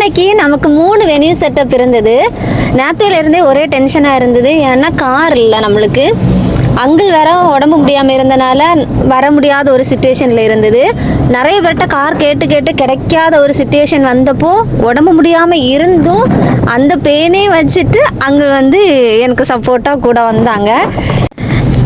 இன்னைக்கு நமக்கு 3 venue setup இருந்தது. நேத்திலிருந்தே ஒரே டென்ஷனாக இருந்தது. ஏன்னா கார் இல்லை நம்மளுக்கு. அங்கிள் வேற உடம்பு முடியாமல் இருந்தனால வர முடியாத ஒரு சுச்சுவேஷனில் இருந்தது. நிறைய பேர்கிட்ட கார் கேட்டு கேட்டு கிடைக்காத ஒரு சுச்சுவேஷன் வந்தப்போ உடம்பு முடியாமல் இருந்தும் அந்த பெயினே வச்சுட்டு அங்கே எனக்கு சப்போர்ட்டாக கூட வந்தாங்க.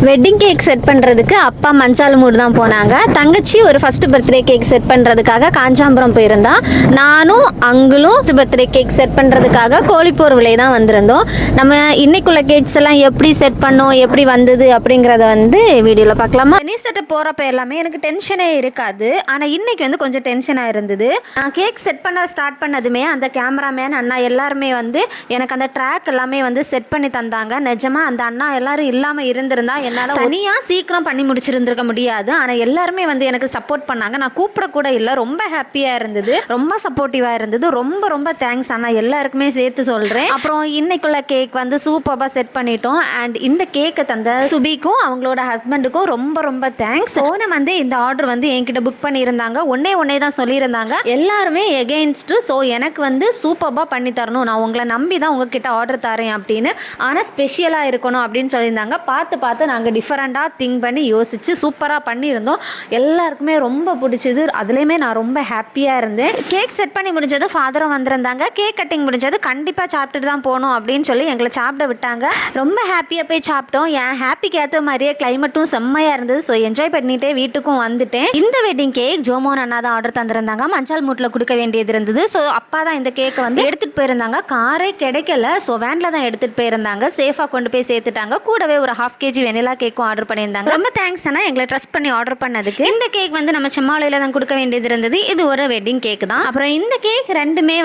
வெட்டிங் கேக் செட் பண்ணுறதுக்கு அப்பா மஞ்சால் மூடு தான் போனாங்க. தங்கச்சி ஒரு ஃபஸ்ட்டு பர்த்டே கேக் செட் பண்ணுறதுக்காக காஞ்சாம்பரம் போயிருந்தா. நானும் அங்கிளும் பர்த்டே கேக் செட் பண்ணுறதுக்காக கோழிப்போர் விலை தான் வந்திருந்தோம். நம்ம இன்னைக்குள்ள கேக்ஸ் எல்லாம் எப்படி செட் பண்ணோம், எப்படி வந்தது அப்படிங்கிறத வீடியோவில் பார்க்கலாமா. நியூஸ் செட்டப் போகிறப்ப எல்லாமே எனக்கு டென்ஷனே இருக்காது. ஆனால் இன்னைக்கு கொஞ்சம் டென்ஷனாக இருந்தது. நான் கேக் செட் பண்ண ஸ்டார்ட் பண்ணதுமே அந்த கேமராமேன் அண்ணா எல்லாருமே எனக்கு அந்த ட்ராக் எல்லாமே செட் பண்ணி தந்தாங்க. நிஜமாக அந்த அண்ணா எல்லாரும் இல்லாமல் இருந்திருந்தா என்னால் தனியாக சீக்கிரம் பண்ணி முடிச்சிருந்திருக்க முடியாது. ஆனால் எல்லாருமே எனக்கு சப்போர்ட் பண்ணாங்க. நான் கூப்பிடக்கூட இல்லை. ரொம்ப ஹாப்பியாக இருந்தது, ரொம்ப சப்போர்ட்டிவாக இருந்தது. ரொம்ப ரொம்ப தேங்க்ஸ் அண்ணா, எல்லாருக்குமே சேர்த்து சொல்கிறேன். அப்புறம் இன்னைக்குள்ள கேக் சூப்பராக செட் பண்ணிட்டோம். அண்ட் இந்த கேக்கை தந்த சுபிக்கும் அவங்களோட ஹஸ்பண்டுக்கும் ரொம்ப ரொம்ப தேங்க்ஸ். ஓனம் இந்த ஆர்டர் என்கிட்ட புக் பண்ணியிருந்தாங்க. ஒன்னே தான் சொல்லியிருந்தாங்க. எல்லாருமே எகெயின்ஸ்ட்டு. ஸோ எனக்கு சூப்பராக பண்ணி தரணும், நான் உங்களை நம்பி தான் உங்ககிட்ட ஆர்டர் தரேன் அப்படின்னு. ஆனால் ஸ்பெஷலாக இருக்கணும் அப்படின்னு சொல்லியிருந்தாங்க. பார்த்து நாங்கள் டிஃப்ரெண்ட்டாக திங்க் பண்ணி யோசித்து சூப்பராக பண்ணியிருந்தோம். எல்லாருக்குமே ரொம்ப பிடிச்சது. அதுலேயுமே நான் ரொம்ப ஹாப்பியாக இருந்தேன். கேக் செட் பண்ணி முடிஞ்சது ஃபாதரும் வந்திருந்தாங்க. கேக் கட்டிங் முடிஞ்சது கண்டிப்பாக சாப்பிட்டுட்டு தான் போகணும் அப்படின்னு சொல்லி எங்களை சாப்பிட விட்டாங்க. ரொம்ப ஹாப்பியாக போய் சாப்பிட்டோம். என் ஹாப்பிக்கு ஏற்ற மாதிரியே கிளைமேட்டும் செம்மையாக இருந்தது. ஸோ என்ஜாய் பண்ணிகிட்டே வீட்டுக்கும் வந்துட்டேன். இந்த வெட்டிங் கேக் ஜோமோன் அண்ணா தான் ஆர்டர் தந்திருந்தாங்க. மஞ்சால் மூட்டில் கொடுக்க வேண்டியது இருந்தது. ஸோ அப்பா தான் இந்த கேக்கை எடுத்துகிட்டு போயிருந்தாங்க. காரே கிடைக்கல. ஸோ வேனில் தான் எடுத்துகிட்டு போயிருந்தாங்க. சேஃபாக கொண்டு போய் சேர்த்துட்டாங்க. கூடவே ஒரு 1/2 kg வெனிலா கேக்கும் ஆர்டர் பண்ணியிருந்தாங்க. ரொம்ப தேங்க்ஸ் அண்ணா, எங்களை ட்ரஸ்ட் பண்ணி ஆர்டர் பண்ணதுக்கு. இந்த கேக் நம்ம செம்மாலையில் தான் கொடுக்க வேண்டியது இருந்தது. இது ஒரு வெட்டிங் கேக் தான். அப்புறம் இந்த கேக் ரெண்டுமே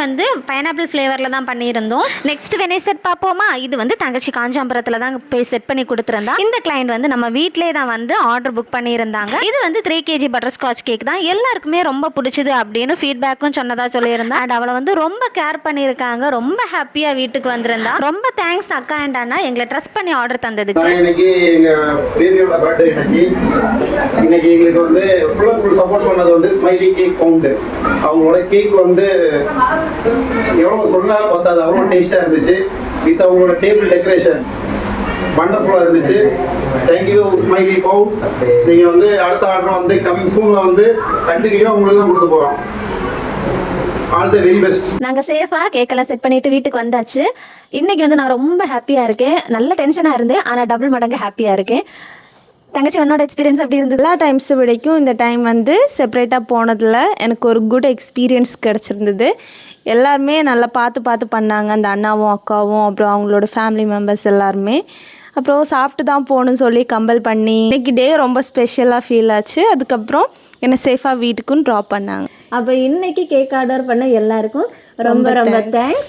பைனாப்பிள் ஃப்ளேவரில் தான் பண்ணியிருந்தோம். நெக்ஸ்ட் வெனே செட் பார்ப்போமா. இது தங்கச்சி காஞ்சாம்பரத்தில் தான் போய் செட் பண்ணி கொடுத்துருந்தா. இந்த கிளைண்ட் நம்ம வீட்டிலே தான் ஆர்டர் புக் பண்ணியிருந்தாங்க. இது 3 kg பட்டர் ஸ்காட்ச் கேக் தான். எல்லாருக்குமே ரொம்ப பிடிச்சது அப்படின்னு ஃபீட்பேக்கும் சொன்னதா சொல்லியிருந்தா. அண்ட் அவளை ரொம்ப கேர் பண்ணியிருக்காங்க. ரொம்ப ஹாப்பியாக வீட்டுக்கு வந்திருந்தா. ரொம்ப தேங்க்ஸ் அக்கா அண்ட் அண்ணா, எங்களை ட்ரஸ்ட் பண்ணி ஆர்டர் தந்ததுக்கு. பேபியோட பர்த்டே இன்னைக்கு எங்களுக்கு ஃபுல் அண்ட் ஃபுல் சப்போர்ட் பண்ணது ஸ்மைலி கேக் ஃபவுண்டர். அவங்களோட கேக் எவ்வளோ சொன்னாலும் பார்த்தாது, அவ்வளோ டேஸ்டாக இருந்துச்சு. வித் அவங்களோட டேபிள் டெக்கரேஷன் வண்டர்ஃபுல்லாக இருந்துச்சு. Thank you smiley found. நீங்கள் அடுத்த ஆர்டர் கம்மிங் சூனில் கண்டினியூவாக உங்களுக்கு தான் கொடுக்க போகிறோம். All the very best. நாங்கள் சேஃபாக கேக்கெல்லாம் செட் பண்ணிட்டு வீட்டுக்கு வந்தாச்சு. இன்னைக்கு நான் ரொம்ப ஹாப்பியாக இருக்கேன். நல்ல டென்ஷனாக இருந்தேன், ஆனால் டபுள் மடங்கு ஹாப்பியாக இருக்கேன். தங்கச்சி உன்னோட எக்ஸ்பீரியன்ஸ் எப்படி இருந்தது? எல்லா டைம்ஸை விடைக்கும் இந்த டைம் செப்பரேட்டாக போனதில் எனக்கு ஒரு குட் எக்ஸ்பீரியன்ஸ் கிடச்சிருந்தது. எல்லாருமே நல்லா பார்த்து பண்ணாங்க. அந்த அண்ணாவும் அக்காவும் அப்புறம் அவங்களோட ஃபேமிலி மெம்பர்ஸ் எல்லாருமே. அப்புறம் சாப்பிட்டு தான் போகணுன்னு சொல்லி கம்பல் பண்ணி இன்னைக்கு டே ரொம்ப ஸ்பெஷலாக ஃபீல் ஆச்சு. அதுக்கப்புறம் என்னை சேஃபாக வீட்டுக்கும் ட்ராப் பண்ணாங்க. அப்போ இன்னைக்கு கேக் ஆர்டர் பண்ண எல்லாருக்கும் ரொம்ப ரொம்ப தேங்க்ஸ்.